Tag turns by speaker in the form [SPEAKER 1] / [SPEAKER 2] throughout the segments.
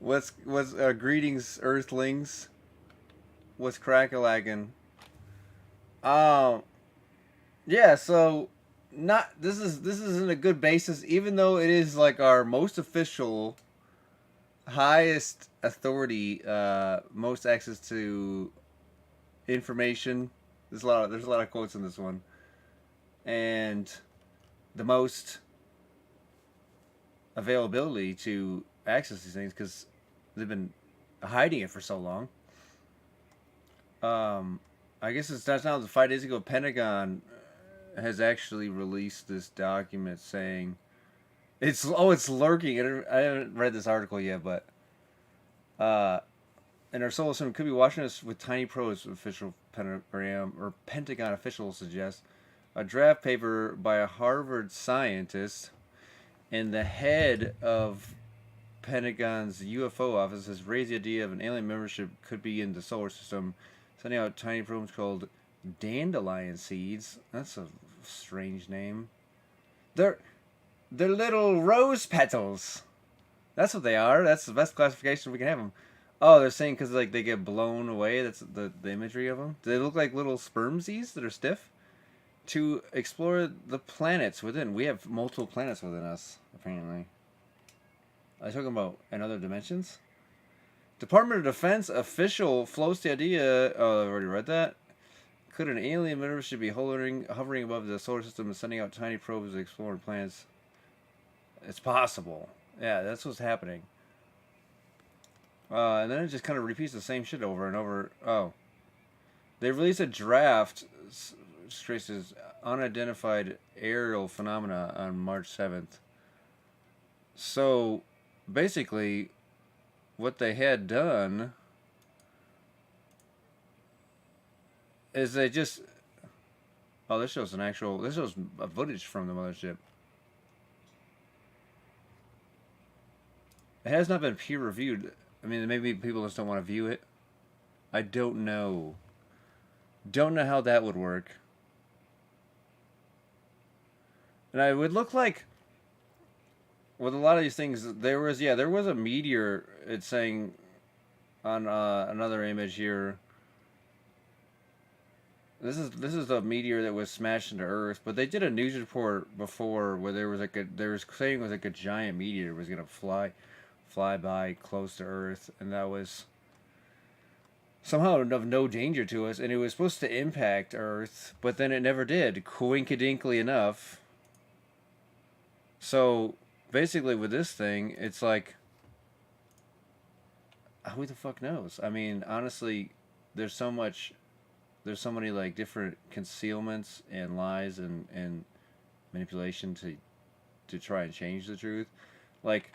[SPEAKER 1] What's greetings, Earthlings? What's crack-a-lagging? Um, yeah. So, not this isn't a good basis, even though it is like our most official, highest authority, most access to information. There's a lot of quotes in this one, and the most availability to access these things because they've been hiding it for so long. Um, I guess it's now 5 days ago. Pentagon has actually released this document saying it's lurking. I haven't read this article yet, but uh, and our solar system could be watching us with tiny probes. Official Pentagon officials suggest a draft paper by a Harvard scientist and the head of Pentagon's UFO office has raised the idea of an alien membership could be in the solar system, sending out tiny probes called dandelion seeds. That's a strange name. They're they're little rose petals. That's what they are. That's the best classification we can have them. Oh, they're saying because like they get blown away. That's the imagery of them. Do they look like little spermsies that are stiff? To explore the planets within. We have multiple planets within us, apparently. Are they talking about in other dimensions? Department of Defense official floats the idea. Oh, I've already read that. Could an alien membership be hovering above the solar system and sending out tiny probes to explore planets? It's possible. Yeah, that's what's happening. And then it just kind of repeats the same shit over and over. Oh, they released a draft, traces unidentified aerial phenomena on March 7th. So, basically, what they had done is they just. Oh, this shows an actual. This shows a footage from the mothership. It has not been peer reviewed. I mean, maybe people just don't want to view it. I don't know. Don't know how that would work. And I would look like with a lot of these things, there was a meteor. It's saying on another image here. This is the meteor that was smashed into Earth, but they did a news report before where there was saying it was like a giant meteor was gonna fly by close to Earth, and that was somehow of no danger to us, and it was supposed to impact Earth, but then it never did. Coincidentally enough, so basically with this thing, it's like who the fuck knows? I mean, honestly, there's so much there's so many like different concealments and lies and manipulation to try and change the truth. Like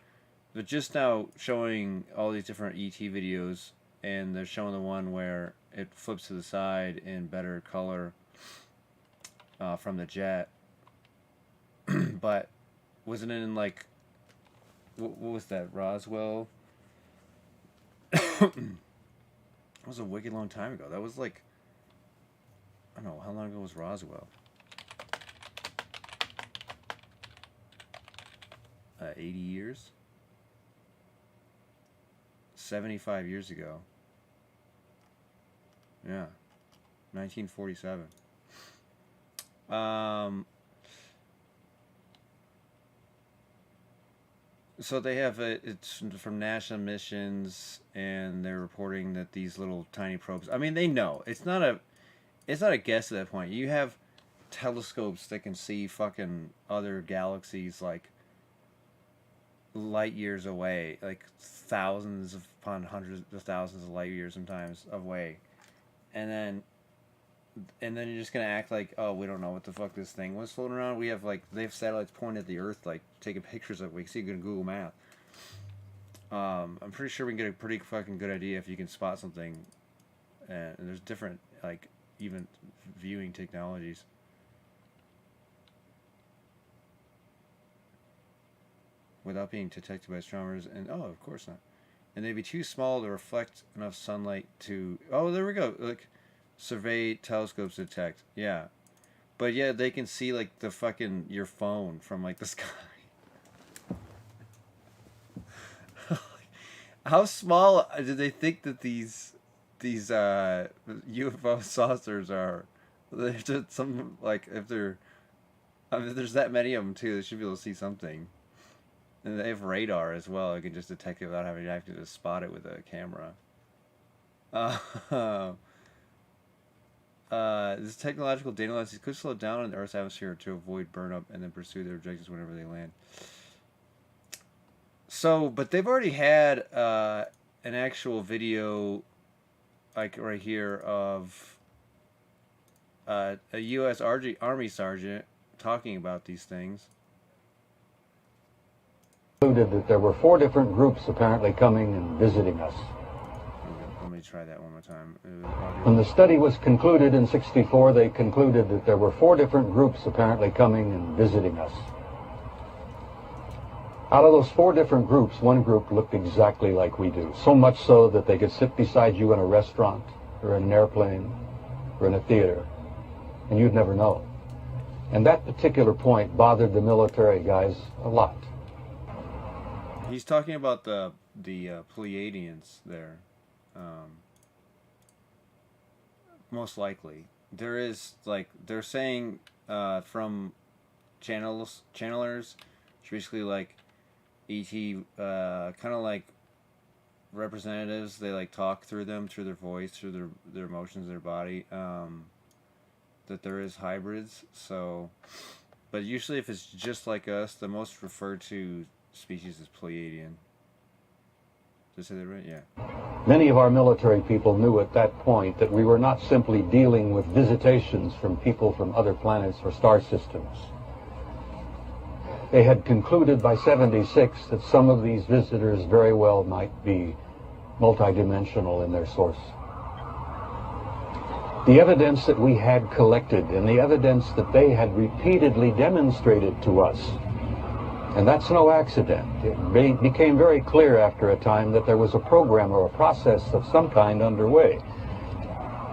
[SPEAKER 1] they're just now showing all these different ET videos, and they're showing the one where it flips to the side in better color from the jet. But wasn't it in like what was that, Roswell? That was a wicked long time ago. That was like I don't know how long ago was Roswell. 80 years, 75 years ago. Yeah, 1947. Um, so they have it's from NASA missions, and they're reporting that these little tiny probes. I mean, they know it's not a guess at that point. You have telescopes that can see fucking other galaxies like light years away, like thousands upon hundreds of thousands of light years sometimes away, and then you're just gonna act like, oh, we don't know what the fuck this thing was floating around. They have satellites pointed at the Earth, like taking pictures of it. We can see it in Google Maps. I'm pretty sure we can get a pretty fucking good idea if you can spot something. And there's different like even viewing technologies. Without being detected by astronomers, and oh, of course not. And they'd be too small to reflect enough sunlight to. Oh, there we go. Like, survey telescopes detect. Yeah, but yeah, they can see like the fucking your phone from like the sky. How small do they think that these UFO saucers are? They're just some like if they're I mean, if there's that many of them too, they should be able to see something. And they have radar as well. You can just detect it without having to actually just spot it with a camera. Uh, this technological data analysis could slow down in the Earth's atmosphere to avoid burnup and then pursue their objectives whenever they land. So, but they've already had an actual video, like right here, of a U.S. Army sergeant talking about these things.
[SPEAKER 2] Concluded that there were 4 different groups apparently coming and visiting us.
[SPEAKER 1] Let me try that one more time.
[SPEAKER 2] When the study was concluded in '64, they concluded that there were 4 different groups apparently coming and visiting us. Out of those 4 different groups, one group looked exactly like we do, so much so that they could sit beside you in a restaurant or in an airplane or in a theater, and you'd never know. And that particular point bothered the military guys a lot.
[SPEAKER 1] He's talking about the Pleiadians there. Most likely. There is, like, they're saying from channelers, basically like ET, kind of like representatives. They like talk through them, through their voice, through their emotions, their body. That there is hybrids. So, but usually if it's just like us, the most referred to species is Pleiadian. Did I say that right? Yeah.
[SPEAKER 2] Many of our military people knew at that point that we were not simply dealing with visitations from people from other planets or star systems. They had concluded by '76 that some of these visitors very well might be multidimensional in their source. The evidence that we had collected and the evidence that they had repeatedly demonstrated to us, and that's no accident. It became very clear after a time that there was a program or a process of some kind underway,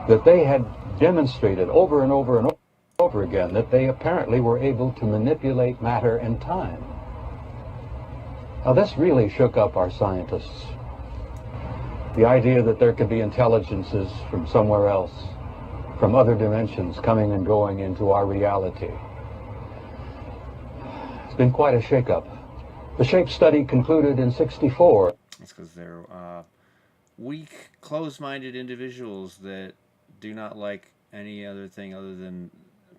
[SPEAKER 2] that they had demonstrated over and over and over again that they apparently were able to manipulate matter and time. Now this really shook up our scientists. The idea that there could be intelligences from somewhere else, from other dimensions coming and going into our reality. It's been quite a shakeup. The SHAPE study concluded in '64.
[SPEAKER 1] It's because they're weak, closed-minded individuals that do not like any other thing other than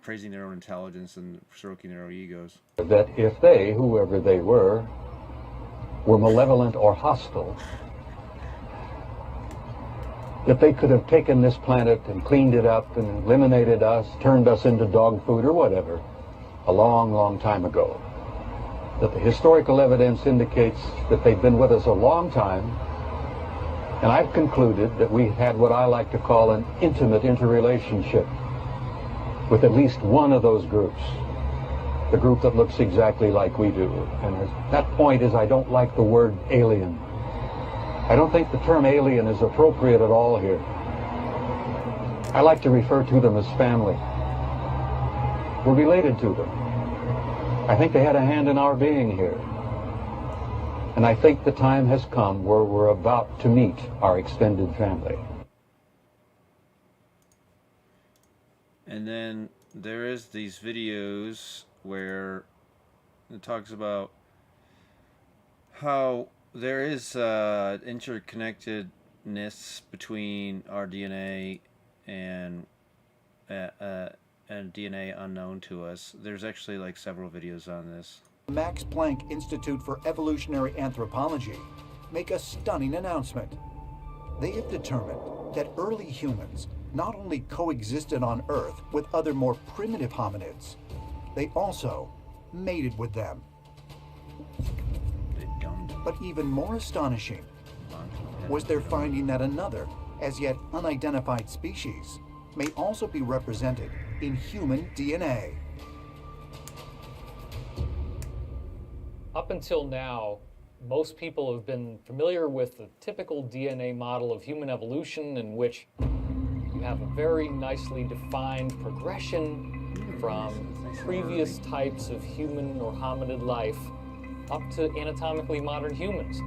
[SPEAKER 1] praising their own intelligence and stroking their own egos.
[SPEAKER 2] That if they, whoever they were malevolent or hostile, that they could have taken this planet and cleaned it up and eliminated us, turned us into dog food or whatever, a long, long time ago. That the historical evidence indicates that they've been with us a long time, and I've concluded that we had what I like to call an intimate interrelationship with at least one of those groups, the group that looks exactly like we do. And that point is, I don't like the word alien. I don't think the term alien is appropriate at all here. I like to refer to them as family. We're related to them. I think they had a hand in our being here. And I think the time has come where we're about to meet our extended family.
[SPEAKER 1] And then there is these videos where it talks about how there is interconnectedness between our DNA and DNA unknown to us. There's actually like several videos on this.
[SPEAKER 3] The Max Planck Institute for Evolutionary Anthropology make a stunning announcement. They have determined that early humans not only coexisted on Earth with other more primitive hominids, they also mated with them. But even more astonishing was their finding that another, as yet unidentified species may also be represented in human DNA.
[SPEAKER 4] Up until now, most people have been familiar with the typical DNA model of human evolution, in which you have a very nicely defined progression from previous types of human or hominid life up to anatomically modern humans.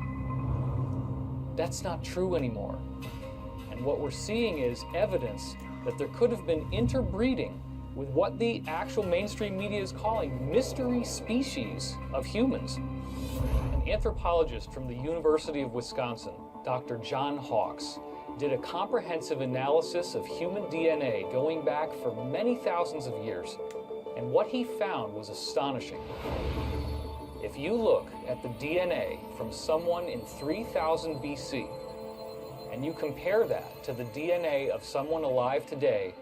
[SPEAKER 4] that's not true anymore. And what we're seeing is evidence that there could have been interbreeding with what the actual mainstream media is calling mystery species of humans. An anthropologist from the University of Wisconsin, Dr. John Hawkes, did a comprehensive analysis of human DNA going back for many thousands of years, and what he found was astonishing. If you look at the DNA from someone in 3000 BC, and you compare that to the DNA of someone alive today,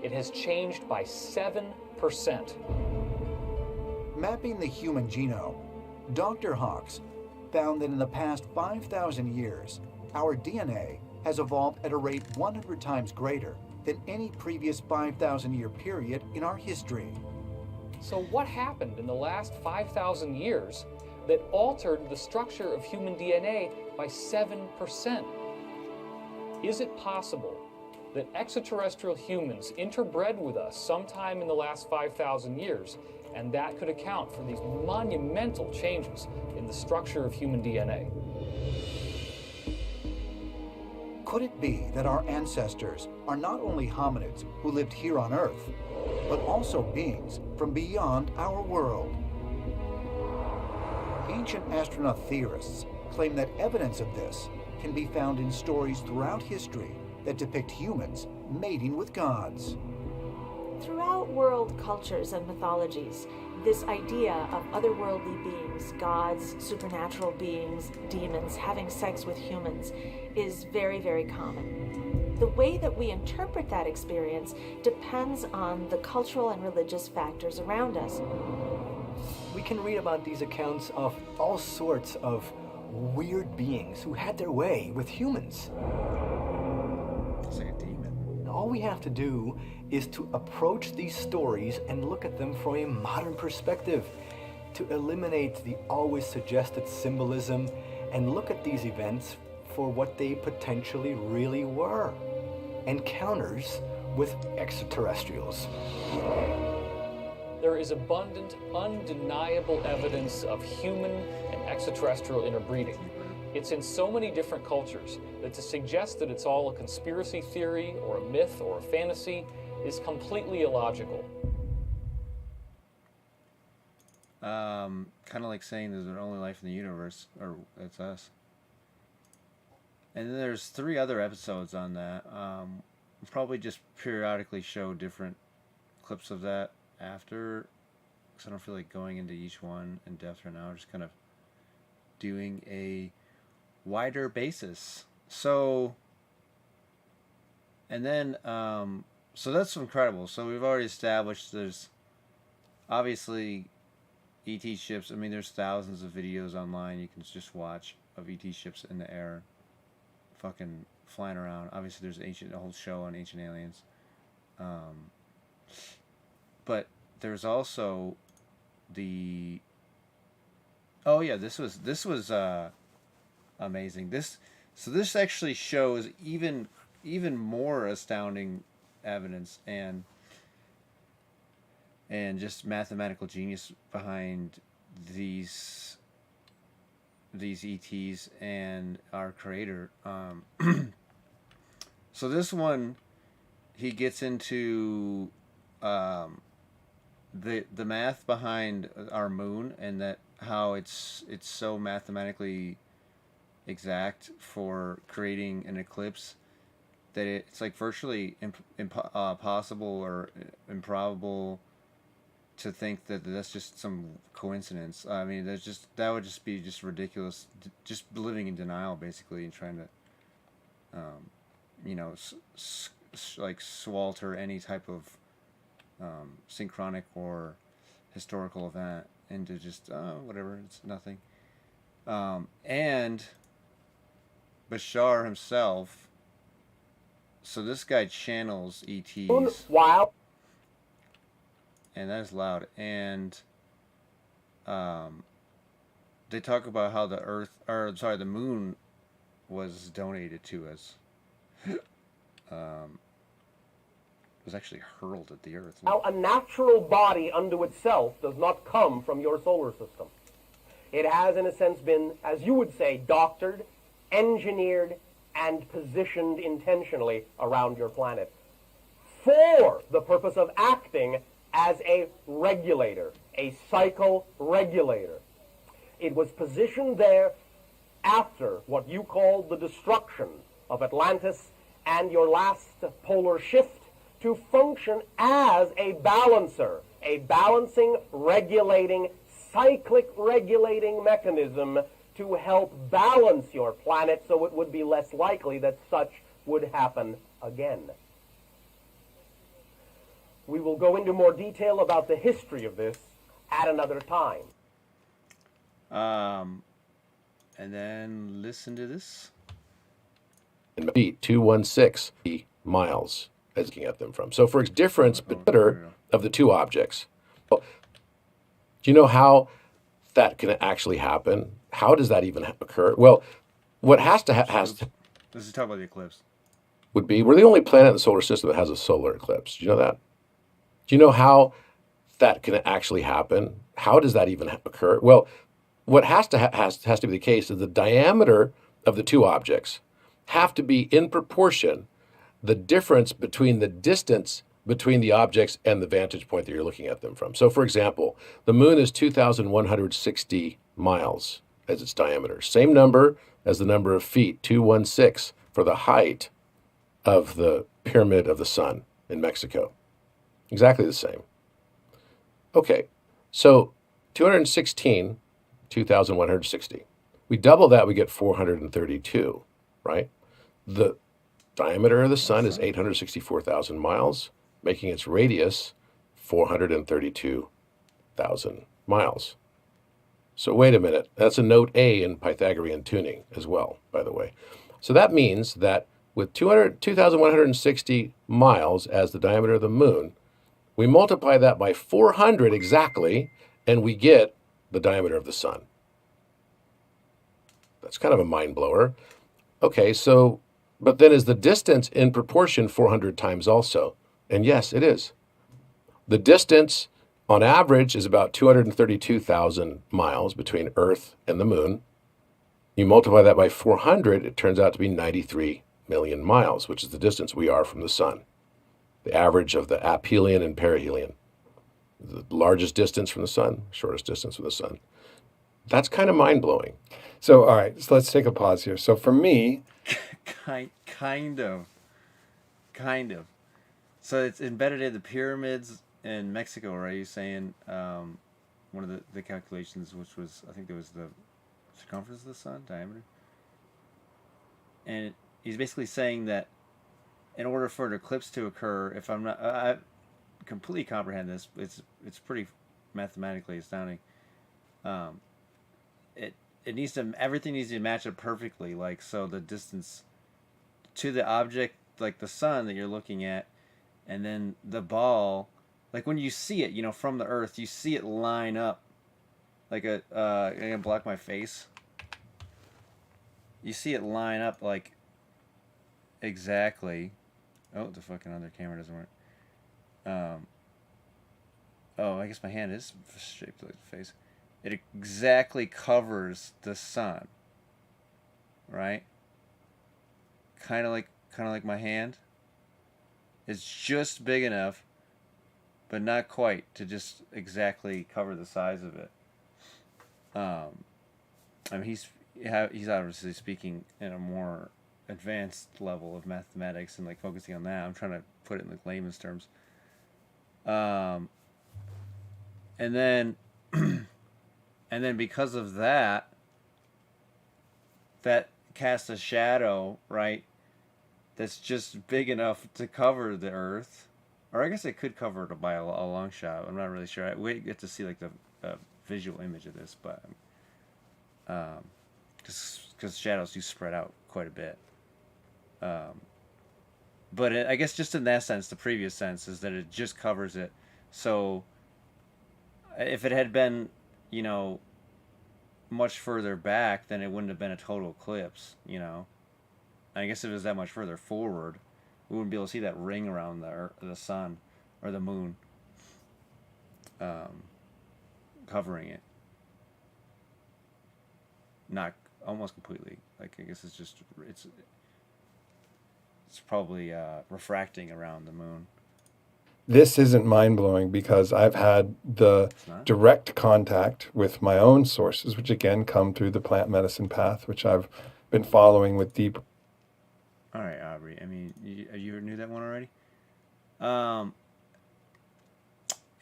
[SPEAKER 4] it has changed by 7%.
[SPEAKER 3] Mapping the human genome, Dr. Hawkes found that in the past 5,000 years, our DNA has evolved at a rate 100 times greater than any previous 5,000-year period in our history.
[SPEAKER 4] So what happened in the last 5,000 years that altered the structure of human DNA by 7%? Is it possible that extraterrestrial humans interbred with us sometime in the last 5,000 years, and that could account for these monumental changes in the structure of human DNA?
[SPEAKER 3] Could it be that our ancestors are not only hominids who lived here on Earth, but also beings from beyond our world? Ancient astronaut theorists claim that evidence of this can be found in stories throughout history that depict humans mating with gods.
[SPEAKER 5] Throughout world cultures and mythologies, this idea of otherworldly beings, gods, supernatural beings, demons, having sex with humans is very, very common. The way that we interpret that experience depends on the cultural and religious factors around us.
[SPEAKER 6] We can read about these accounts of all sorts of weird beings who had their way with humans.
[SPEAKER 1] It's like a demon.
[SPEAKER 6] All we have to do is to approach these stories and look at them from a modern perspective, to eliminate the always suggested symbolism and look at these events for what they potentially really were: encounters with extraterrestrials.
[SPEAKER 4] There is abundant, undeniable evidence of human and extraterrestrial interbreeding. It's in so many different cultures that to suggest that it's all a conspiracy theory or a myth or a fantasy is completely illogical.
[SPEAKER 1] Kind of like saying there's only life in the universe, or it's us. And then there's 3 other episodes on that. We'll probably just periodically show different clips of that after, because I don't feel like going into each one in depth right now. We're just kind of doing a wider basis. So, and then, so that's incredible. So we've already established there's obviously ET ships. I mean, there's thousands of videos online you can just watch of ET ships in the air, fucking flying around. Obviously, there's a whole show on ancient aliens. But there's also the. Oh yeah, this was amazing. This actually shows even more astounding evidence and just mathematical genius behind these ETs and our creator. So this one, he gets into the math behind our moon, and that how it's so mathematically exact for creating an eclipse that it's like virtually possible or improbable to think that that's just some coincidence. I mean, that would just be just ridiculous. Just living in denial, basically, and trying to, like swalter any type of synchronic or historical event into just whatever. It's nothing. And Bashar himself. So this guy channels ETs.
[SPEAKER 7] Wow.
[SPEAKER 1] And that's loud. And they talk about how the moon was donated to us. Was actually hurled at the earth.
[SPEAKER 7] Now, a natural body unto itself does not come from your solar system. It has, in a sense, been, as you would say, doctored, engineered and positioned intentionally around your planet for the purpose of acting as a regulator, a cycle regulator. It was positioned there after what you called the destruction of Atlantis and your last polar shift to function as a balancer, a balancing, regulating, cyclic regulating mechanism to help balance your planet so it would be less likely that such would happen again. We will go into more detail about the history of this at another time.
[SPEAKER 1] And then listen to this.
[SPEAKER 8] Feet 216 miles as looking at them from. So for difference of the two objects. Well, do you know how that can actually happen? How does that even occur? Well, what has to
[SPEAKER 1] This is talking about the eclipse.
[SPEAKER 8] Would be we're the only planet in the solar system that has a solar eclipse. Do you know that? Do you know how that can actually happen? How does that even occur? Well, what has to be the case is the diameter of the two objects have to be in proportion the difference between the distance between the objects and the vantage point that you're looking at them from. So, for example, the moon is 2,160 miles as its diameter. Same number as the number of feet, 216, for the height of the pyramid of the sun in Mexico. Exactly the same. Okay, so 2,160. We double that, we get 432, right? The diameter of the sun is 864,000 miles, making its radius 432,000 miles. So wait a minute, that's a note A in Pythagorean tuning as well, by the way. So that means that with 2,160 miles as the diameter of the moon, we multiply that by 400 exactly, and we get the diameter of the sun. That's kind of a mind blower. Okay, so, but then is the distance in proportion 400 times also? And yes, it is. The distance on average is about 232,000 miles between Earth and the moon. You multiply that by 400, it turns out to be 93 million miles, which is the distance we are from the sun. The average of the aphelion and perihelion. The largest distance from the sun, shortest distance from the sun. That's kind of mind-blowing.
[SPEAKER 9] So, all right, so let's take a pause here. So for me...
[SPEAKER 1] Kind of. So it's embedded in the pyramids in Mexico, right? You're saying one of the calculations, which was, I think it was the circumference of the sun, diameter. And he's basically saying that in order for an eclipse to occur, if I'm not... I completely comprehend this. It's pretty mathematically astounding. Everything needs to match up perfectly. Like, so the distance to the object, like the sun that you're looking at, and then the ball, like when you see it, from the Earth, you see it line up like I'm gonna block my face. You see it line up like exactly. Oh, the fucking other camera doesn't work. I guess my hand is shaped like the face. It exactly covers the sun, right? Kind of like my hand. It's just big enough, but not quite to just exactly cover the size of it. I mean, he's obviously speaking in a more advanced level of mathematics and like focusing on that. I'm trying to put it in like layman's terms. And then because of that casts a shadow, right? That's just big enough to cover the Earth, or I guess it could cover it by a long shot. I'm not really sure. We get to see like the visual image of this, but because shadows do spread out quite a bit. But I guess just in that sense, the previous sense is that it just covers it. So if it had been, much further back, then it wouldn't have been a total eclipse, I guess if it was that much further forward, we wouldn't be able to see that ring around the sun or the moon covering it. Not almost completely. Like I guess it's probably refracting around the moon.
[SPEAKER 9] This isn't mind-blowing because I've had the direct contact with my own sources, which again come through the plant medicine path, which I've been following with deep.
[SPEAKER 1] All right, Aubrey. I mean, you knew that one already.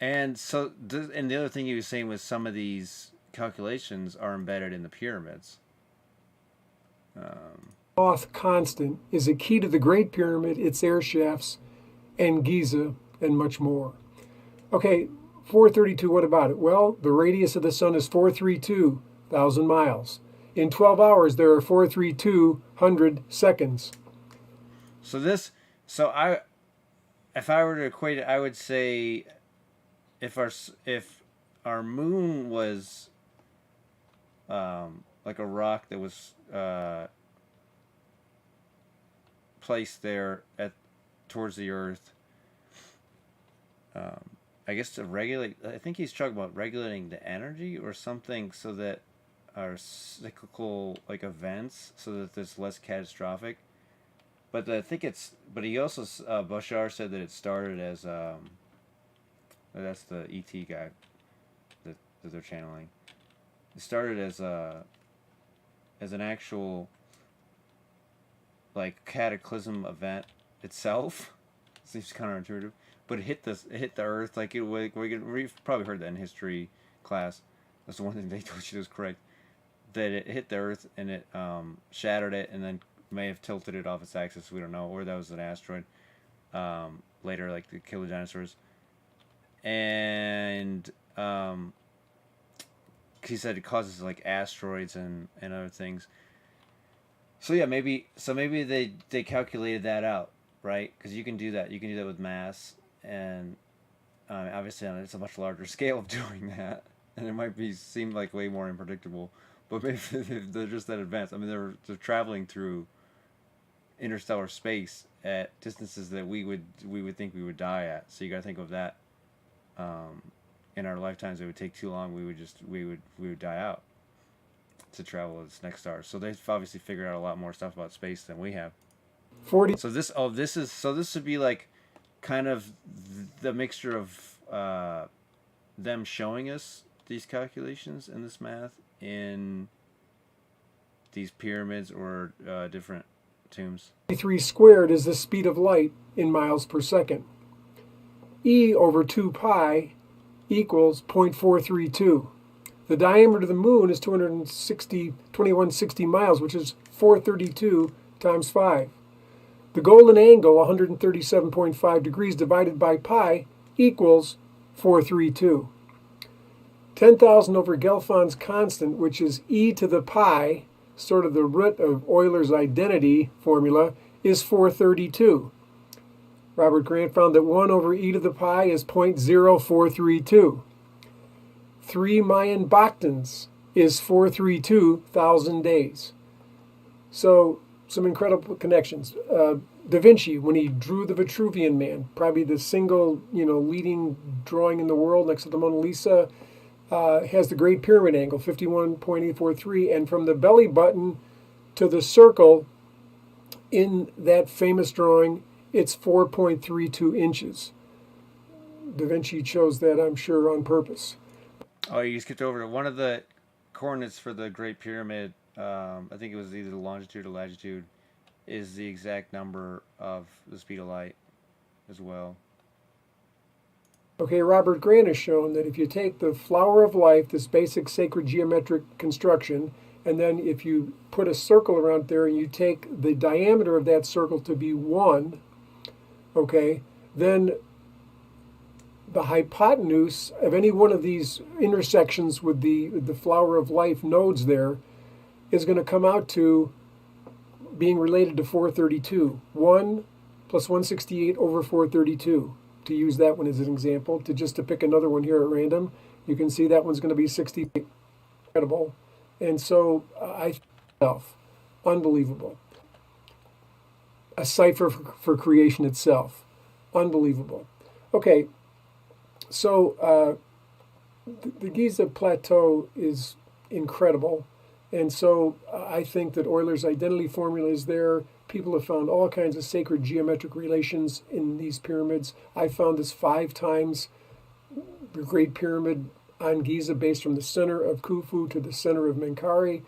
[SPEAKER 1] And so, and the other thing he was saying was some of these calculations are embedded in the pyramids.
[SPEAKER 10] Sloot constant is a key to the Great Pyramid, its air shafts, and Giza, and much more. Okay, 432, what about it? Well, the radius of the sun is 432,000 miles. In 12 hours, there are 43200 seconds.
[SPEAKER 1] If I were to equate it, I would say if our moon was like a rock that was placed there towards the Earth, I guess to regulate. I think he's talking about regulating the energy or something, so that our cyclical like events, so that it's less catastrophic. But I think But he also Bashar said that it started as that's the ET guy that they're channeling. It started as an actual like cataclysm event itself. Seems counterintuitive, but it hit the Earth like it. We've probably heard that in history class. That's the one thing they told you was correct. That it hit the Earth and it shattered it, and then may have tilted it off its axis. We don't know, or that was an asteroid. Later, like to kill the dinosaurs, and he said it causes like asteroids and other things. So yeah, maybe they calculated that out, right? Because you can do that. You can do that with mass, and obviously it's a much larger scale of doing that, and it might seem like way more unpredictable. But maybe they're just that advanced. I mean, they're traveling through interstellar space at distances that we would think we would die at. So you got to think of that. In our lifetimes, it would take too long. We would die out to travel to this next star. So they've obviously figured out a lot more stuff about space than we have.
[SPEAKER 10] 40.
[SPEAKER 1] So this would be like kind of the mixture of them showing us these calculations and this math in these pyramids or different tombs.
[SPEAKER 10] 3 squared is the speed of light in miles per second. E over 2 pi equals 0.432. The diameter of the moon is 2160 miles, which is 432 times 5. The golden angle, 137.5 degrees divided by pi, equals 432. 10,000 over Gelfand's constant, which is e to the pi, sort of the root of Euler's identity formula, is 432. Robert Grant found that 1 over e to the pi is 0.0432. 3 Mayan Bactans is 432,000 days. So, some incredible connections. Da Vinci, when he drew the Vitruvian Man, probably the single, leading drawing in the world next to the Mona Lisa, has the Great Pyramid angle, 51.843, and from the belly button to the circle in that famous drawing, it's 4.32 inches. Da Vinci chose that, I'm sure, on purpose.
[SPEAKER 1] Oh, you skipped over one of the coordinates for the Great Pyramid. I think it was either the longitude or latitude, is the exact number of the speed of light as well.
[SPEAKER 10] Okay, Robert Grant has shown that if you take the flower of life, this basic sacred geometric construction, and then if you put a circle around there and you take the diameter of that circle to be 1, okay, then the hypotenuse of any one of these intersections with the flower of life nodes there is going to come out to being related to 432. 1 plus 168 over 432. To use that one as an example, to pick another one here at random, you can see that one's going to be 60. Incredible. And so unbelievable. A cipher for creation itself. Unbelievable. Okay, so the Giza Plateau is incredible. And so I think that Euler's identity formula is there. People have found all kinds of sacred geometric relations in these pyramids. I found this 5 times. The Great Pyramid on Giza, based from the center of Khufu to the center of Menkaure.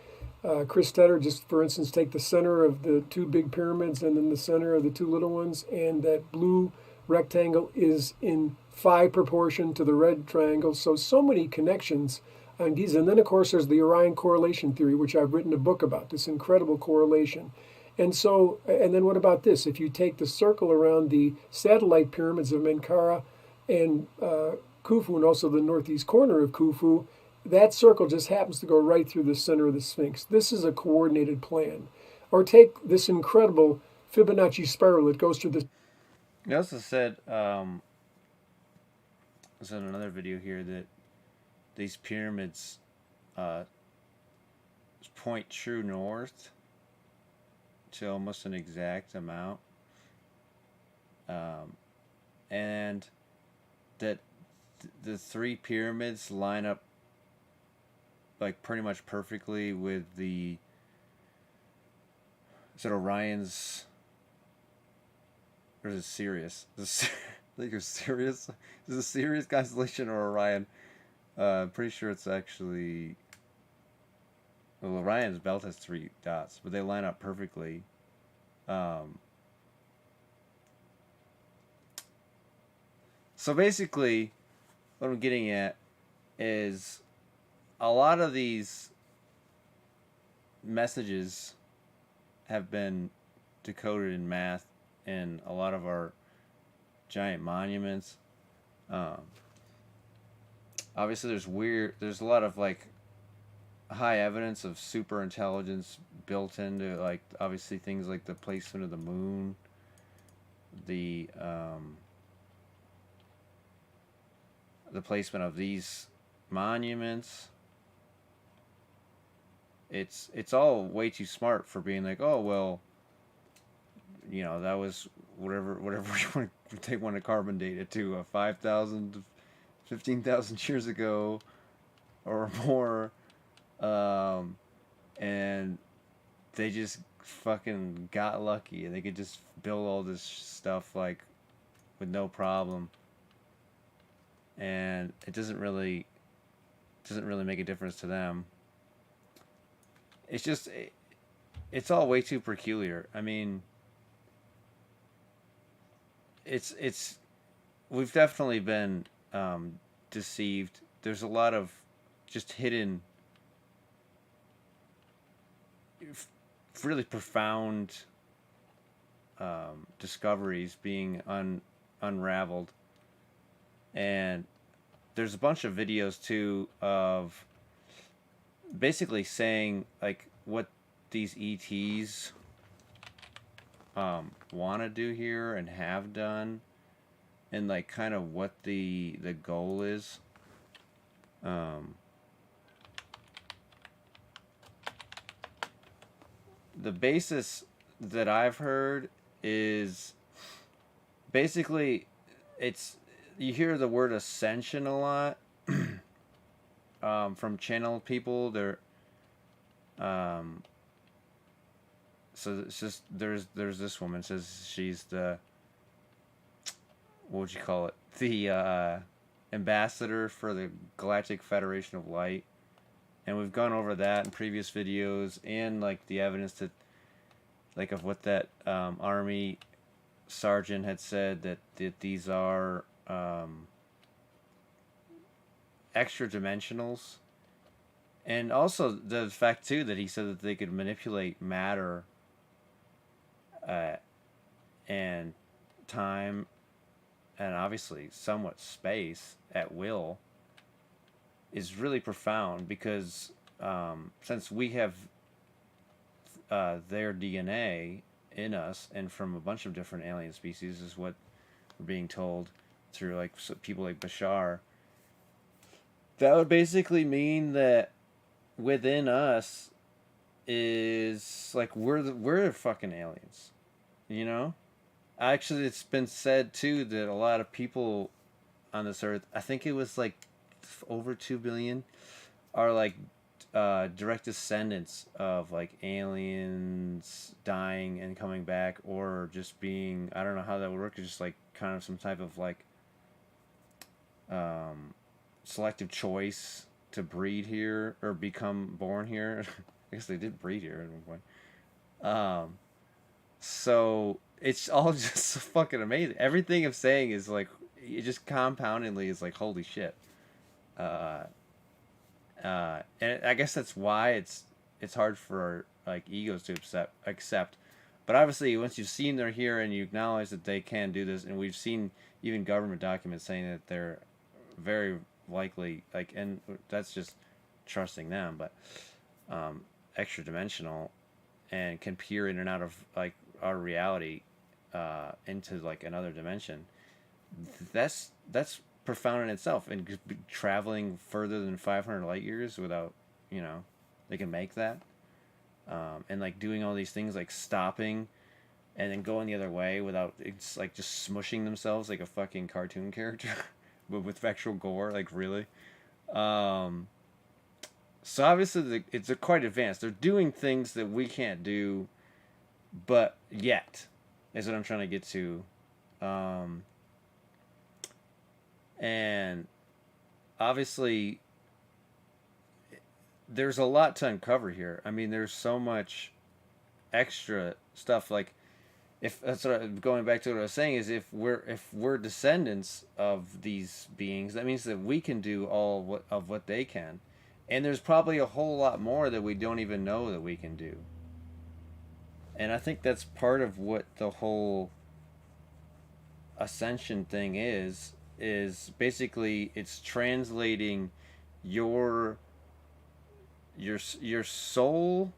[SPEAKER 10] Chris Tedder, just for instance, take the center of the 2 big pyramids and then the center of the 2 little ones, and that blue rectangle is in phi proportion to the red triangle. So many connections on Giza. And then, of course, there's the Orion correlation theory, which I've written a book about, this incredible correlation. And then what about this? If you take the circle around the satellite pyramids of Menkaure and Khufu, and also the northeast corner of Khufu, that circle just happens to go right through the center of the Sphinx. This is a coordinated plan. Or take this incredible Fibonacci spiral that goes through the...
[SPEAKER 1] He also said, in another video here, that these pyramids point true north to almost an exact amount, and that the 3 pyramids line up like pretty much perfectly with the, is it Orion's, or is it Sirius? I think it's Sirius. Is it Sirius constellation or Orion? I'm pretty sure it's actually, well, Orion's belt has 3 dots, but they line up perfectly. So basically, what I'm getting at is a lot of these messages have been decoded in math in a lot of our giant monuments. Obviously, there's a lot of like high evidence of super intelligence built into, like, obviously things like the placement of the moon, the placement of these monuments. It's all way too smart for being like, oh well, you know, that was whatever they want to carbon date it to 5,000 to 15,000 years ago or more, and they just fucking got lucky and they could just build all this stuff like with no problem, and it doesn't really make a difference to them. It's just, it's all way too peculiar. I mean, we've definitely been deceived. There's a lot of just hidden, really profound discoveries being unraveled, and there's a bunch of videos too of basically saying like what these ETs want to do here and have done, and like kind of what the goal is. The basis that I've heard is basically, you hear the word ascension a lot from channel people. They're so it's just there's this woman says she's the, what would you call it, the ambassador for the Galactic Federation of Light, and we've gone over that in previous videos, and like the evidence that, like, of what that army sergeant had said, that these are extra dimensionals, and also the fact too that he said that they could manipulate matter and time, and obviously somewhat space at will, is really profound, because since we have their DNA in us and from a bunch of different alien species, is what we're being told through like people like Bashar, that would basically mean that within us is like we're fucking aliens, you know? Actually, it's been said too that a lot of people on this earth, I think it was like over 2 billion, are like direct descendants of like aliens dying and coming back, or just being, I don't know how that would work, just like kind of some type of like selective choice to breed here or become born here. I guess they did breed here at one point. So it's all just fucking amazing. Everything I'm saying is like, it just compoundedly is like, holy shit. And I guess that's why it's hard for like egos to accept. But obviously, once you've seen they're here and you acknowledge that they can do this, and we've seen even government documents saying that they're very likely, like, and that's just trusting them, but extra dimensional and can peer in and out of like our reality into like another dimension. That's profound in itself, and traveling further than 500 light years without, they can make that, and like doing all these things like stopping and then going the other way without, it's like just smushing themselves like a fucking cartoon character but with actual gore, like really. So obviously it's quite advanced. They're doing things that we can't do, but yet is what I'm trying to get to. And obviously there's a lot to uncover here. I mean, there's so much extra stuff. Like, if that's going back to what I was saying, is if we're descendants of these beings, that means that we can do all of what they can, and there's probably a whole lot more that we don't even know that we can do. And I think that's part of what the whole ascension thing is basically it's translating your soul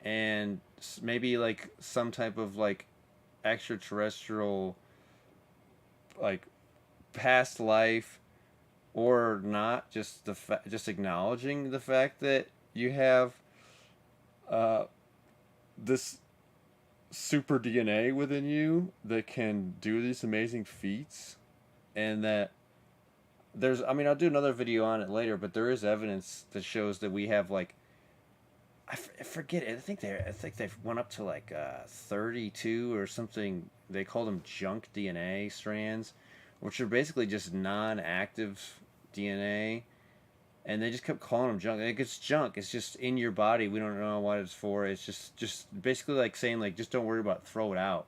[SPEAKER 1] and maybe like some type of like extraterrestrial like past life or not, just just acknowledging the fact that you have this super DNA within you that can do these amazing feats. And that there's, I mean, I'll do another video on it later, but there is evidence that shows that we have like, I forget it. I think they've went up to like 32 or something. They call them junk DNA strands, which are basically just non-active DNA, and they just kept calling them junk. Like, it's junk. It's just in your body. We don't know what it's for. It's just basically like saying like, just don't worry about it, throw it out.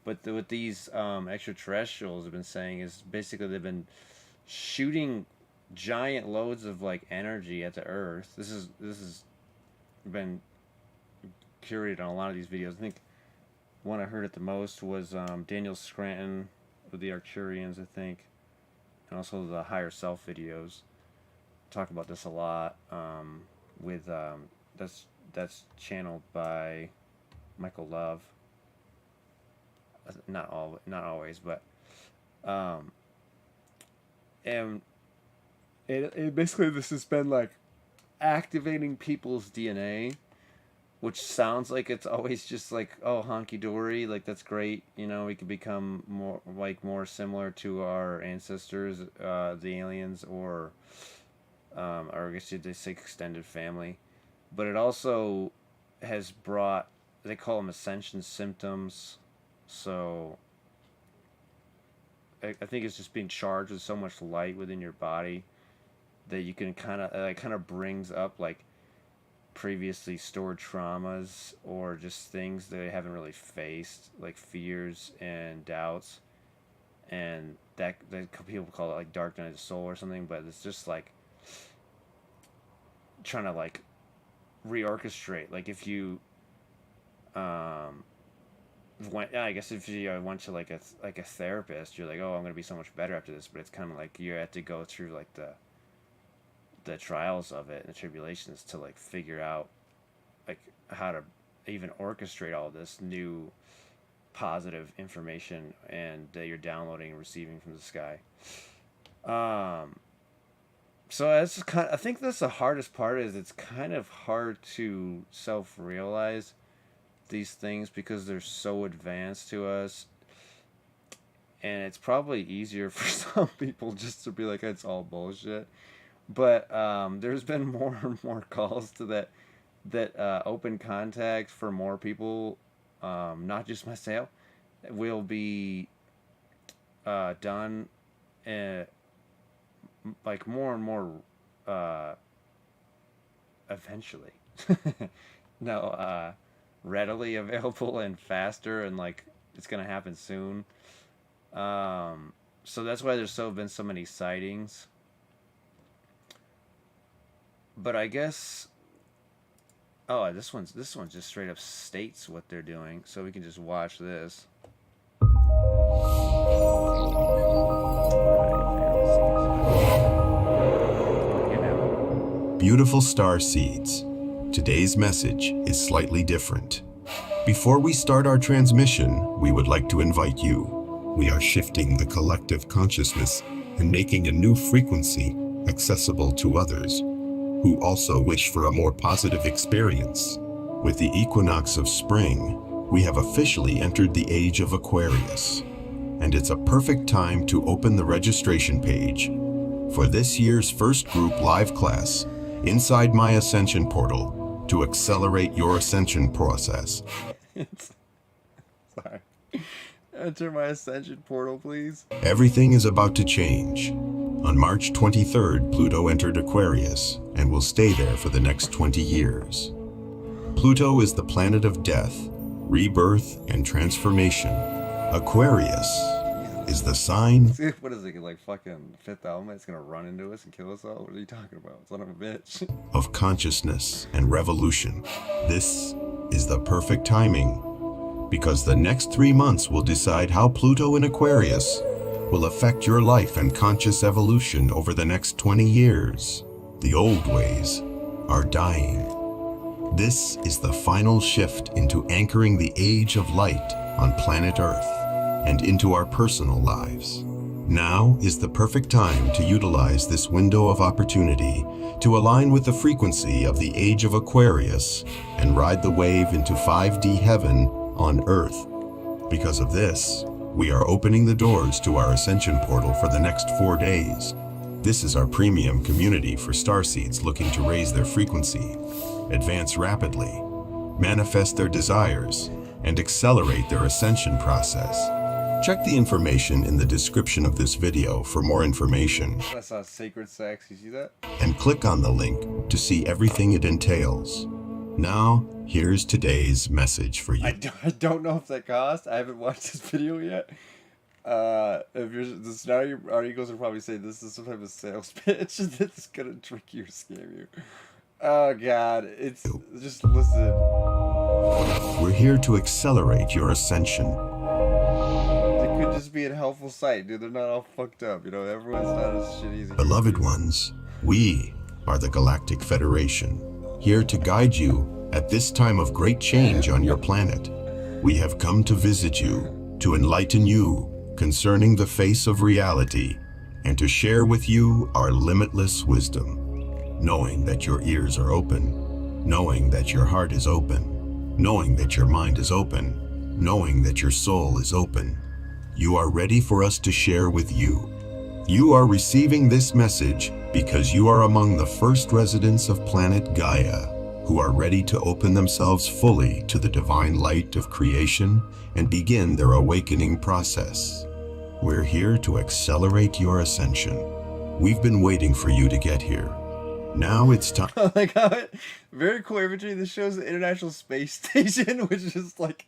[SPEAKER 1] But what these extraterrestrials have been saying is basically they've been shooting giant loads of like energy at the Earth. This is been curated on a lot of these videos. I think one I heard it the most was Daniel Scranton with the Arcturians, I think, and also the Higher Self videos talk about this a lot. With that's channeled by Michael Love. Not always, but and it basically, this has been like activating people's DNA, which sounds like it's always just like, oh, honky-dory, like that's great, we could become more similar to our ancestors, the aliens, or I guess you'd say extended family. But it also has brought, they call them ascension symptoms. So I think it's just being charged with so much light within your body that you can kind of brings up like previously stored traumas or just things that they haven't really faced, like fears and doubts, and that people call it like dark night of the soul or something. But it's just like trying to like reorchestrate. Like if you I guess if you went to like a therapist, you're like, oh, I'm gonna be so much better after this. But it's kind of like you have to go through like the trials of it and the tribulations to like figure out like how to even orchestrate all this new positive information and that you're downloading and receiving from the sky. So it's just I think that's the hardest part, is it's kind of hard to self-realize these things because they're so advanced to us, and it's probably easier for some people just to be like, it's all bullshit. But there's been more and more calls to that open contact for more people, not just myself, will be done like more and more eventually. No, readily available and faster, and like it's gonna happen soon. So that's why there's been so many sightings. But I guess, oh, this one's just straight up states what they're doing, so we can just watch this.
[SPEAKER 11] Beautiful star seeds. Today's message is slightly different. Before we start our transmission, we would like to invite you. We are shifting the collective consciousness and making a new frequency accessible to others who also wish for a more positive experience. With the equinox of spring, we have officially entered the age of Aquarius, and it's a perfect time to open the registration page for this year's first group live class inside my Ascension portal to accelerate your ascension process.
[SPEAKER 1] Sorry. Enter my Ascension portal, please.
[SPEAKER 11] Everything is about to change. On March 23rd, Pluto entered Aquarius and will stay there for the next 20 years. Pluto is the planet of death, rebirth, and transformation. Aquarius is the sign.
[SPEAKER 1] What is it, like fucking Fifth Element? It's gonna run into us and kill us all? What are you talking about? Son of a bitch.
[SPEAKER 11] Of consciousness and revolution. This is the perfect timing, because the next 3 months will decide how Pluto in Aquarius will affect your life and conscious evolution over the next 20 years. The old ways are dying. This is the final shift into anchoring the age of light on planet Earth and into our personal lives. Now is the perfect time to utilize this window of opportunity to align with the frequency of the age of Aquarius and ride the wave into 5D heaven on Earth. Because of this, we are opening the doors to our Ascension portal for the next 4 days. This is our premium community for starseeds looking to raise their frequency, advance rapidly, manifest their desires, and accelerate their ascension process. Check the information in the description of this video for more information.
[SPEAKER 1] I saw sacred sex, you see that?
[SPEAKER 11] And click on the link to see everything it entails. Now, here's today's message for you.
[SPEAKER 1] I don't know if that cost. I haven't watched this video yet. If you're this now, our egos will probably say this is some type of sales pitch that's gonna trick you or scam you. Oh God, it's just listen.
[SPEAKER 11] We're here to accelerate your ascension.
[SPEAKER 1] It could just be a helpful site, dude. They're not all fucked up, you know. Everyone's not as shitty as
[SPEAKER 11] Beloved ones, we are the Galactic Federation, here to guide you at this time of great change on your planet. We have come to visit you, to enlighten you concerning the face of reality, and to share with you our limitless wisdom, knowing that your ears are open, knowing that your heart is open, knowing that your mind is open, knowing that your soul is open. You are ready for us to share with you. You are receiving this message because you are among the first residents of planet Gaia, who are ready to open themselves fully to the divine light of creation and begin their awakening process. We're here to accelerate your ascension. We've been waiting for you to get here. Now it's time.
[SPEAKER 1] Like how it, very cool imagery. This shows the International Space Station, which is like,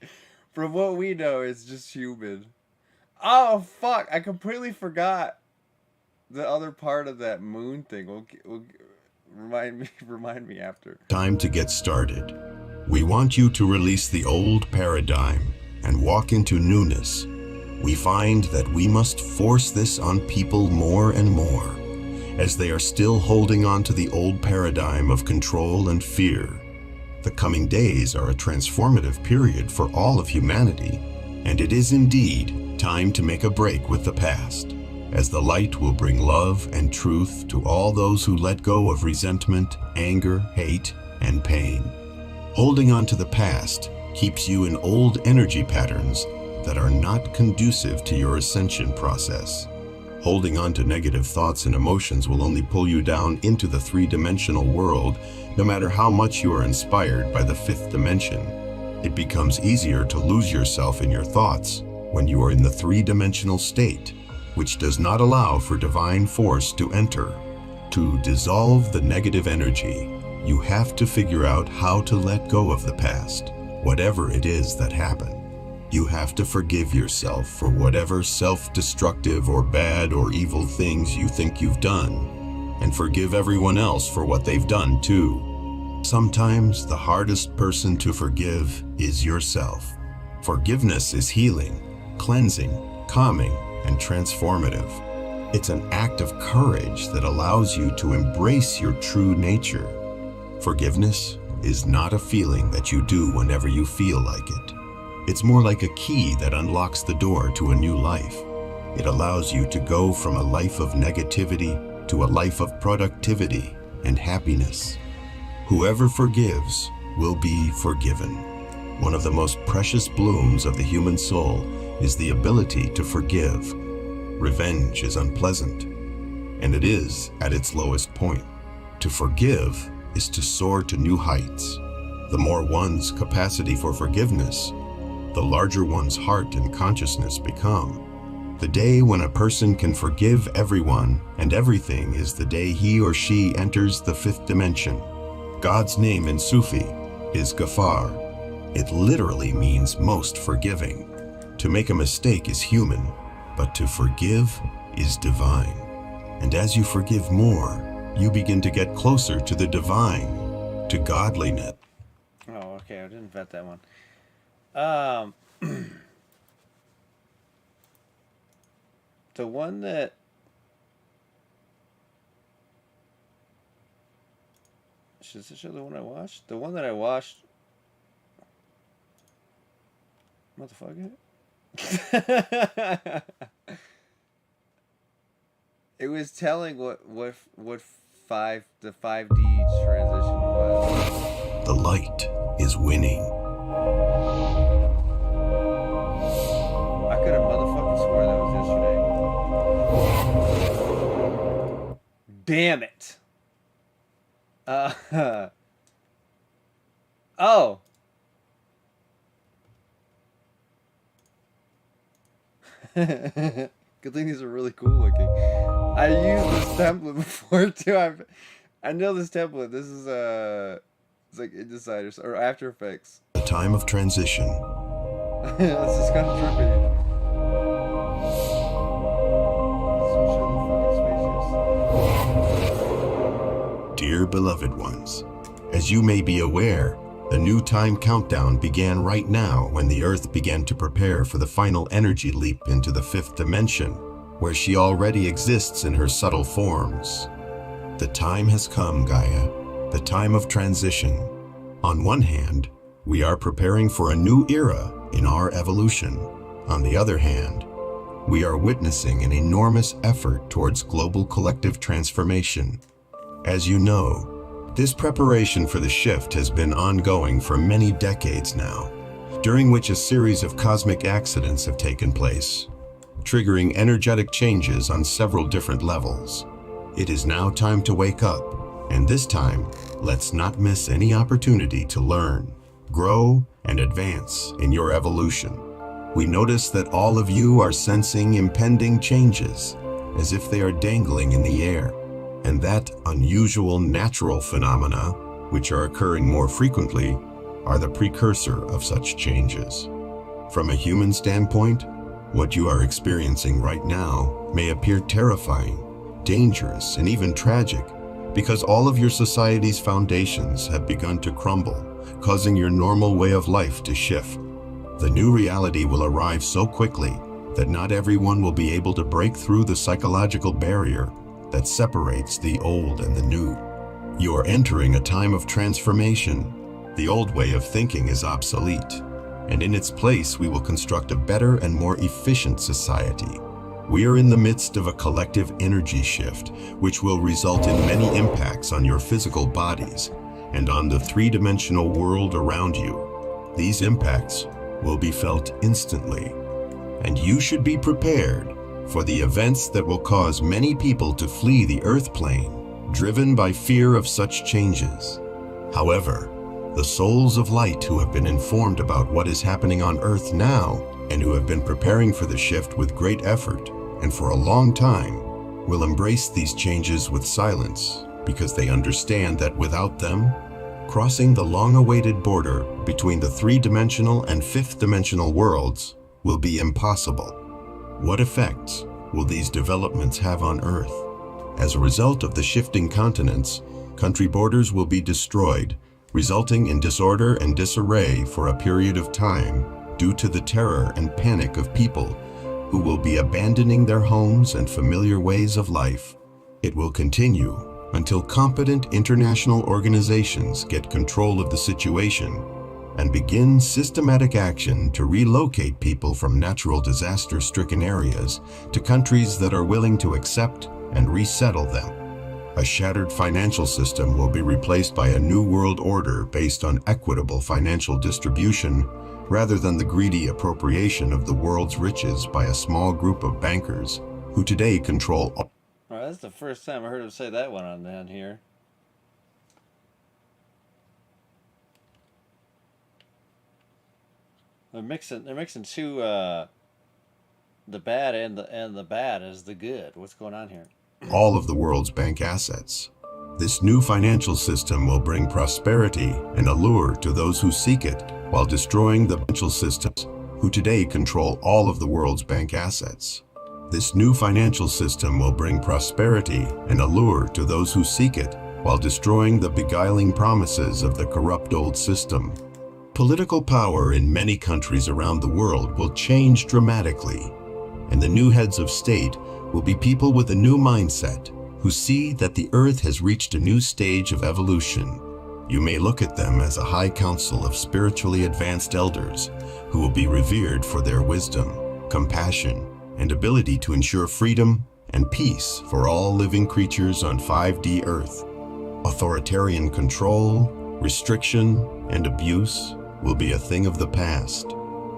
[SPEAKER 1] from what we know, it's just human. Oh fuck! I completely forgot the other part of that moon thing. We'll remind me after.
[SPEAKER 11] Time to get started. We want you to release the old paradigm and walk into newness. We find that we must force this on people more and more, as they are still holding on to the old paradigm of control and fear. The coming days are a transformative period for all of humanity, and it is indeed time to make a break with the past, as the light will bring love and truth to all those who let go of resentment, anger, hate, and pain. Holding on to the past keeps you in old energy patterns that are not conducive to your ascension process. Holding on to negative thoughts and emotions will only pull you down into the three-dimensional world, no matter how much you are inspired by the fifth dimension. It becomes easier to lose yourself in your thoughts when you are in the three-dimensional state, which does not allow for divine force to enter. To dissolve the negative energy, you have to figure out how to let go of the past, whatever it is that happened. You have to forgive yourself for whatever self-destructive or bad or evil things you think you've done, and forgive everyone else for what they've done too. Sometimes the hardest person to forgive is yourself. Forgiveness is healing, cleansing, calming, and transformative. It's an act of courage that allows you to embrace your true nature. Forgiveness is not a feeling that you do whenever you feel like it. It's more like a key that unlocks the door to a new life. It allows you to go from a life of negativity to a life of productivity and happiness. Whoever forgives will be forgiven. One of the most precious blooms of the human soul is the ability to forgive. Revenge is unpleasant, and it is at its lowest point. To forgive is to soar to new heights. The more one's capacity for forgiveness, the larger one's heart and consciousness become. The day when a person can forgive everyone and everything is the day he or she enters the fifth dimension. God's name in Sufi is Ghaffar. It literally means most forgiving. To make a mistake is human, but to forgive is divine. And as you forgive more, you begin to get closer to the divine, to godliness.
[SPEAKER 1] Oh, okay, I didn't vet that one. The one that should this show the one I watched? The one that I watched. Motherfucker. It was telling what the 5D transition was.
[SPEAKER 11] The light is winning.
[SPEAKER 1] I could have motherfucking swore that was yesterday. Damn it. Oh. Good thing these are really cool looking. I used this template before too. I know this template. This is it's like Indeciders or After Effects.
[SPEAKER 11] The time of transition.
[SPEAKER 1] This is kind of trippy.
[SPEAKER 11] Dear beloved ones, as you may be aware, the new time countdown began right now when the Earth began to prepare for the final energy leap into the fifth dimension, where she already exists in her subtle forms. The time has come, Gaia, the time of transition. On one hand, we are preparing for a new era in our evolution. On the other hand, we are witnessing an enormous effort towards global collective transformation. As you know, this preparation for the shift has been ongoing for many decades now, during which a series of cosmic accidents have taken place, triggering energetic changes on several different levels. It is now time to wake up, and this time, let's not miss any opportunity to learn, grow, and advance in your evolution. We notice that all of you are sensing impending changes, as if they are dangling in the air. And that unusual natural phenomena, which are occurring more frequently, are the precursor of such changes. From a human standpoint, what you are experiencing right now may appear terrifying, dangerous, and even tragic, because all of your society's foundations have begun to crumble, causing your normal way of life to shift. The new reality will arrive so quickly that not everyone will be able to break through the psychological barrier that separates the old and the new. You are entering a time of transformation. The old way of thinking is obsolete, and in its place we will construct a better and more efficient society. We are in the midst of a collective energy shift, which will result in many impacts on your physical bodies and on the three-dimensional world around you. These impacts will be felt instantly, and you should be prepared for the events that will cause many people to flee the Earth plane, driven by fear of such changes. However, the souls of light who have been informed about what is happening on Earth now and who have been preparing for the shift with great effort and for a long time will embrace these changes with silence because they understand that without them, crossing the long-awaited border between the three-dimensional and fifth-dimensional worlds will be impossible. What effects will these developments have on Earth? As a result of the shifting continents, country borders will be destroyed, resulting in disorder and disarray for a period of time due to the terror and panic of people who will be abandoning their homes and familiar ways of life. It will continue until competent international organizations get control of the situation and begin systematic action to relocate people from natural disaster-stricken areas to countries that are willing to accept and resettle them. A shattered financial system will be replaced by a new world order based on equitable financial distribution rather than the greedy appropriation of the world's riches by a small group of bankers who today control all.
[SPEAKER 1] All right, that's the first time I heard him say that one on down here. They're mixing two the bad and the bad as the good. What's going on here?
[SPEAKER 11] All of the world's bank assets. This new financial system will bring prosperity and allure to those who seek it while destroying the financial systems who today control all of the world's bank assets. This new financial system will bring prosperity and allure to those who seek it while destroying the beguiling promises of the corrupt old system. Political power in many countries around the world will change dramatically, and the new heads of state will be people with a new mindset who see that the Earth has reached a new stage of evolution. You may look at them as a high council of spiritually advanced elders who will be revered for their wisdom, compassion, and ability to ensure freedom and peace for all living creatures on 5D Earth. Authoritarian control, restriction, and abuse will be a thing of the past.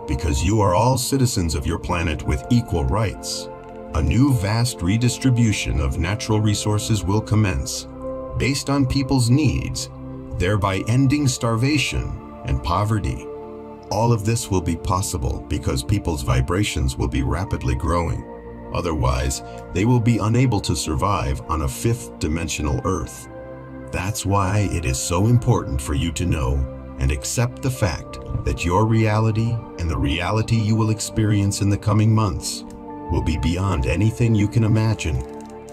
[SPEAKER 11] Because you are all citizens of your planet with equal rights, a new vast redistribution of natural resources will commence, based on people's needs, thereby ending starvation and poverty. All of this will be possible because people's vibrations will be rapidly growing. Otherwise, they will be unable to survive on a fifth-dimensional Earth. That's why it is so important for you to know and accept the fact that your reality and the reality you will experience in the coming months will be beyond anything you can imagine.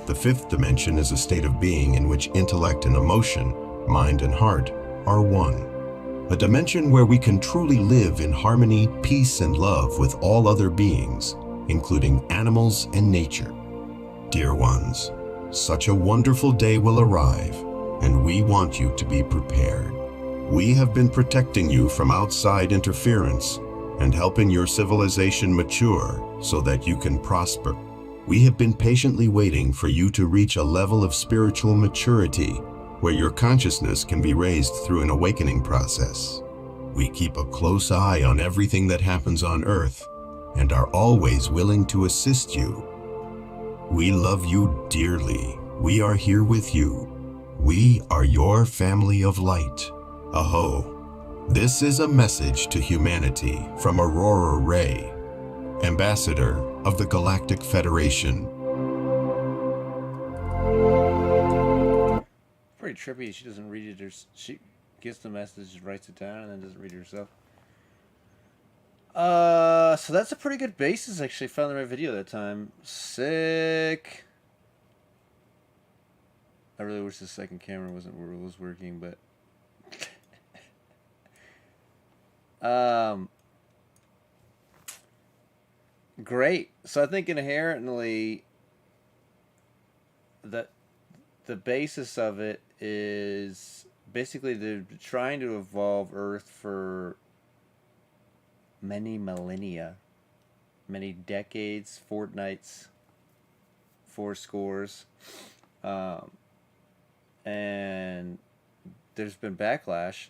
[SPEAKER 11] The fifth dimension is a state of being in which intellect and emotion, mind and heart, are one. A dimension where we can truly live in harmony, peace, and love with all other beings, including animals and nature. Dear ones, such a wonderful day will arrive, and we want you to be prepared. We have been protecting you from outside interference and helping your civilization mature so that you can prosper. We have been patiently waiting for you to reach a level of spiritual maturity where your consciousness can be raised through an awakening process. We keep a close eye on everything that happens on Earth and are always willing to assist you. We love you dearly. We are here with you. We are your family of light. Aho. This is a message to humanity from Aurora Ray, Ambassador of the Galactic Federation.
[SPEAKER 1] Pretty trippy. She doesn't read it. She gets the message, writes it down, and then doesn't read it herself. So that's a pretty good basis. Actually, found the right video that time. Sick. I really wish the second camera was working, but great. So I think inherently the basis of it is basically they're trying to evolve Earth for many millennia, many decades, fortnights, fourscores, and there's been backlash,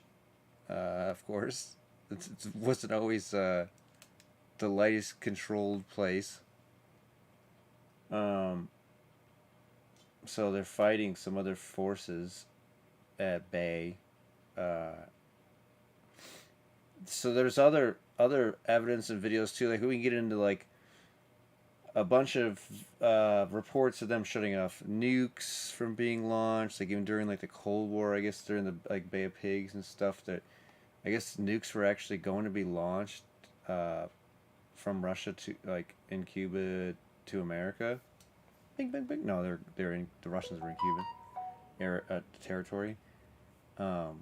[SPEAKER 1] of course. It wasn't always the lightest controlled place. So they're fighting some other forces at bay. So there's other evidence and videos too. Like we can get into like a bunch of reports of them shutting off nukes from being launched. Like even during like the Cold War, I guess during the like Bay of Pigs and stuff. That I guess nukes were actually going to be launched from Russia to like in Cuba to America. Bing, bing, bing. No, they're in the Russians were in Cuban territory. So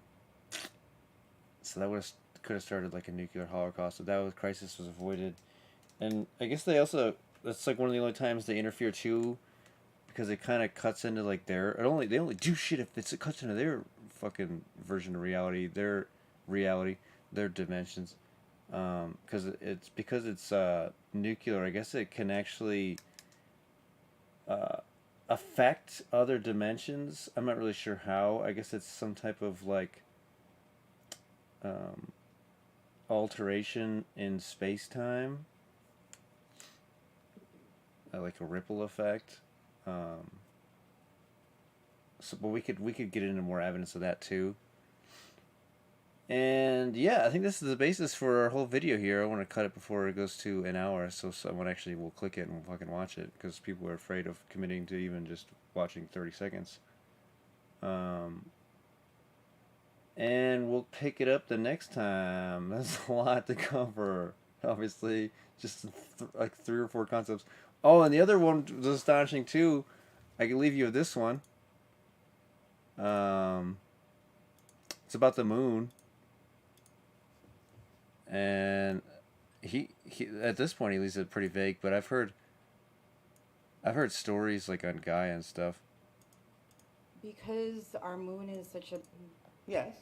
[SPEAKER 1] that could have started like a nuclear holocaust. So that crisis was avoided, and I guess they also that's like one of the only times they interfere too, because it kind of cuts into like they only do shit if it cuts into their fucking version of reality, their dimensions, because it's nuclear. I guess it can actually affect other dimensions. I'm not really sure how. I guess it's some type of like alteration in space-time, like a ripple effect. So, but we could get into more evidence of that too. And yeah, I think this is the basis for our whole video here. I want to cut it before it goes to an hour, so someone actually will click it and will fucking watch it, because people are afraid of committing to even just watching 30 seconds. And we'll pick it up the next time. That's a lot to cover. Obviously, just like 3 or 4 concepts. Oh, and the other one was astonishing too. I can leave you with this one. It's about the moon. And he at this point he leaves it pretty vague, but I've heard stories like on Gaia and stuff.
[SPEAKER 12] Because our moon is such a...
[SPEAKER 13] Yes.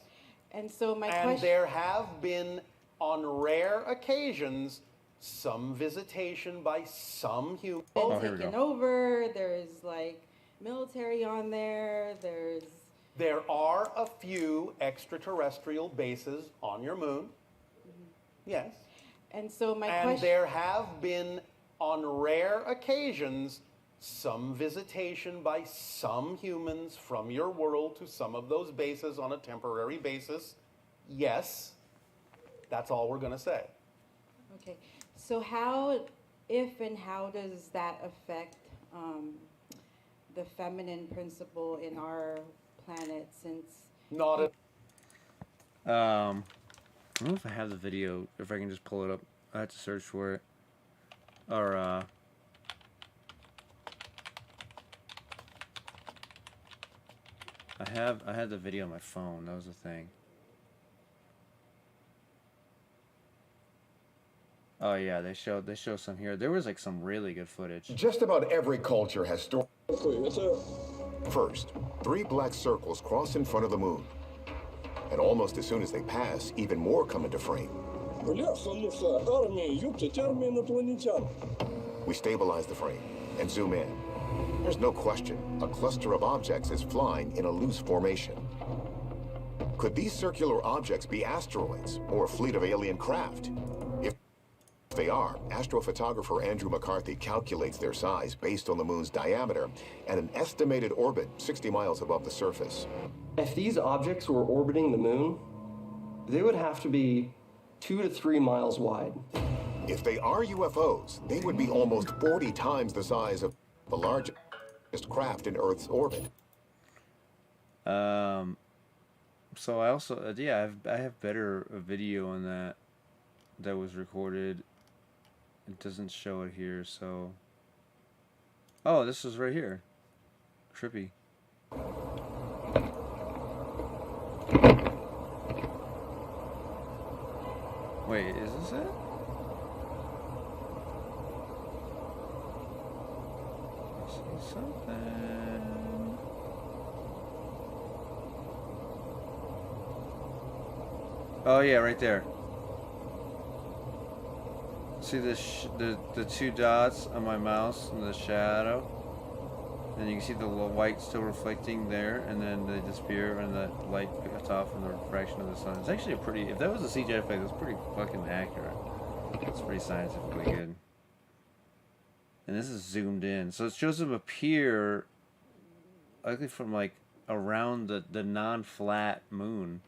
[SPEAKER 12] And so my
[SPEAKER 13] and
[SPEAKER 12] question...
[SPEAKER 13] there have been, on rare occasions, some visitation by some human...
[SPEAKER 12] taken over, there's like military on there,
[SPEAKER 13] There are a few extraterrestrial bases on your moon. Yes.
[SPEAKER 12] And so my
[SPEAKER 13] and
[SPEAKER 12] question...
[SPEAKER 13] there have been, on rare occasions, some visitation by some humans from your world to some of those bases on a temporary basis. Yes. That's all we're going to say.
[SPEAKER 12] Okay. So how does that affect the feminine principle in our planet, since...
[SPEAKER 13] Not a...
[SPEAKER 1] I don't know if I have the video, if I can just pull it up. I have to search for it. Or, I had the video on my phone. That was the thing. Oh yeah, they show some here. There was like some really good footage.
[SPEAKER 14] Just about every culture has stories. First, 3 black circles cross in front of the moon. And almost as soon as they pass, even more come into frame. We stabilize the frame and zoom in. There's no question, a cluster of objects is flying in a loose formation. Could these circular objects be asteroids or a fleet of alien craft? If they are, astrophotographer Andrew McCarthy calculates their size based on the moon's diameter and an estimated orbit 60 miles above the surface.
[SPEAKER 15] If these objects were orbiting the moon, they would have to be 2 to 3 miles wide.
[SPEAKER 14] If they are UFOs, they would be almost 40 times the size of the largest craft in Earth's orbit.
[SPEAKER 1] So I also, I have better video on that was recorded. It doesn't show it here, so... Oh, this is right here. Trippy. Wait, is this it? I see something. Oh yeah, right there. See the 2 dots on my mouse in the shadow? And you can see the little white still reflecting there, and then they disappear and the light cuts off from the refraction of the sun. It's actually a pretty, if that was a CGI effect, it's pretty fucking accurate. It's pretty scientifically good. and this is zoomed in, so it shows them appear likely from like around the non-flat moon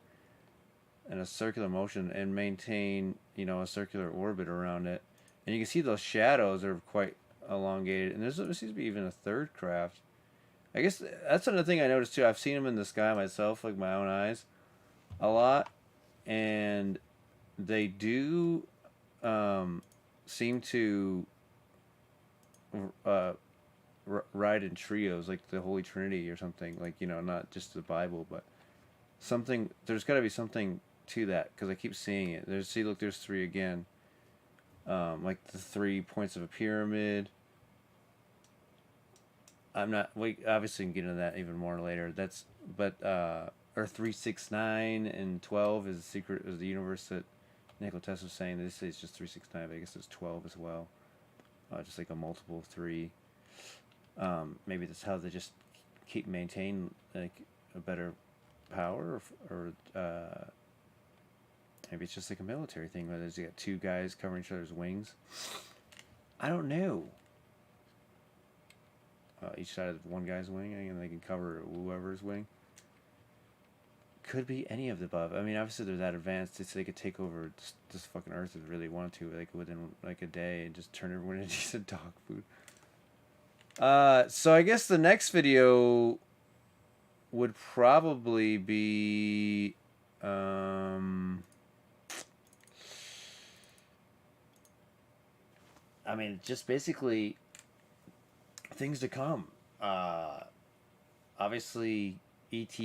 [SPEAKER 1] in a circular motion and maintain, you know, a circular orbit around it. And you can see those shadows are quite elongated, and there seems to be even a third craft. I guess that's another thing I noticed too. I've seen them in the sky myself, like my own eyes, a lot, and they do seem to ride in trios, like the Holy Trinity or something. Like, you know, not just the Bible, but something. There's got to be something to that, because I keep seeing it. Look, there's 3 again. Like the 3 points of a pyramid. Obviously can get into that even more later. Or 3, 6, 9, and 12 is the universe that Nikola Tesla was saying. They say it's just 3, 6, 9, but I guess it's 12 as well. Just like a multiple of 3. Maybe that's how they just maintain like a better power, or maybe it's just like a military thing where you got 2 guys covering each other's wings. I don't know. Each side of one guy's wing, and they can cover whoever's wing. Could be any of the above. I mean, obviously they're that advanced. They could take over this fucking Earth if they really wanted to, like within like a day, and just turn everyone into decent dog food. So I guess the next video would probably be I mean, just basically things to come. Obviously, ET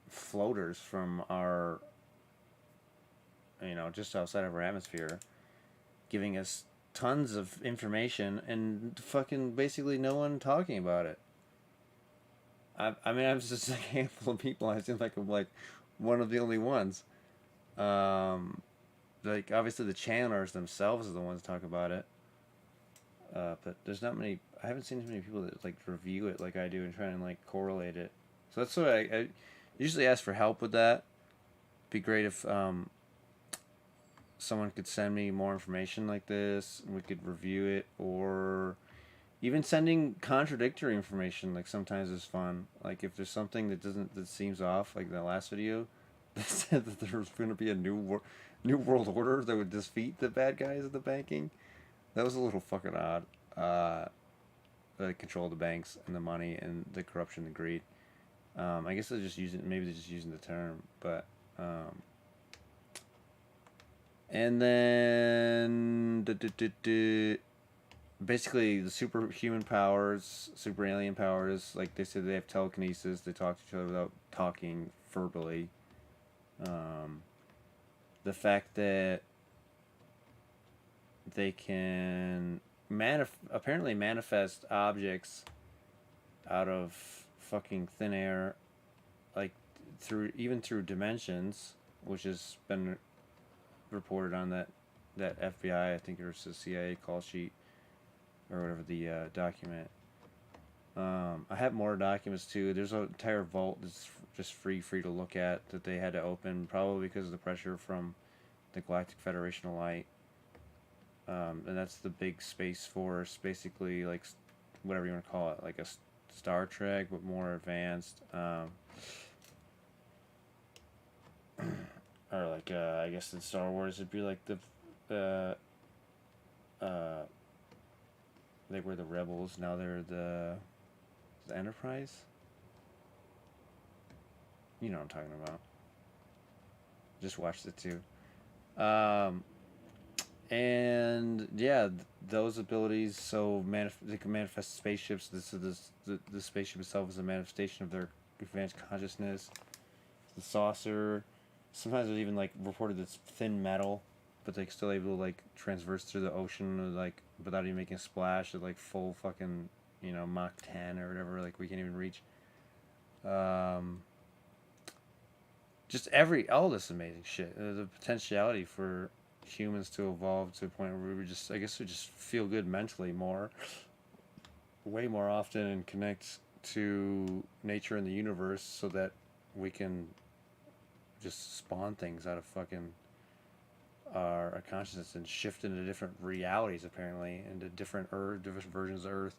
[SPEAKER 1] floaters from our, you know, just outside of our atmosphere, giving us tons of information and fucking basically no one talking about it. I mean, I'm just a handful of people. I seem like I'm like one of the only ones. Like obviously the channelers themselves are the ones to talk about it. But there's not many. I haven't seen as many people that like review it like I do and try and like correlate it. So that's what I usually ask for help with that. Be great if someone could send me more information like this and we could review it, or even sending contradictory information like sometimes is fun. Like if there's something that seems off, like the last video that said that there was going to be a new world order that would defeat the bad guys of the banking. That was a little fucking odd. They control the banks and the money and the corruption, the greed. I guess they're just using the term, but and then basically the superhuman powers, super alien powers. Like they said, they have telekinesis. They talk to each other without talking verbally. The fact that they can apparently manifest objects out of fucking thin air, like through dimensions, which has been reported on that FBI, I think it was the CIA call sheet or whatever the document. I have more documents too. There's an entire vault that's just free to look at that they had to open, probably because of the pressure from the Galactic Federation of Light. And that's the big space force, basically, like whatever you want to call it, like a Star Trek but more advanced, or like I guess in Star Wars it'd be like they were the rebels, now they're the Enterprise. You know what I'm talking about. Just watched it too. And yeah, those abilities. So they can manifest spaceships. The spaceship itself is a manifestation of their advanced consciousness. The saucer. Sometimes it's even like reported it's thin metal, but they're still able to like transverse through the ocean, like without even making a splash at like full fucking, you know, Mach 10 or whatever. Like we can't even reach. Just all this amazing shit. The potentiality for humans to evolve to a point where we just feel good mentally way more often, and connect to nature and the universe so that we can just spawn things out of fucking our consciousness and shift into different realities, apparently, into different Earth, different versions of Earth,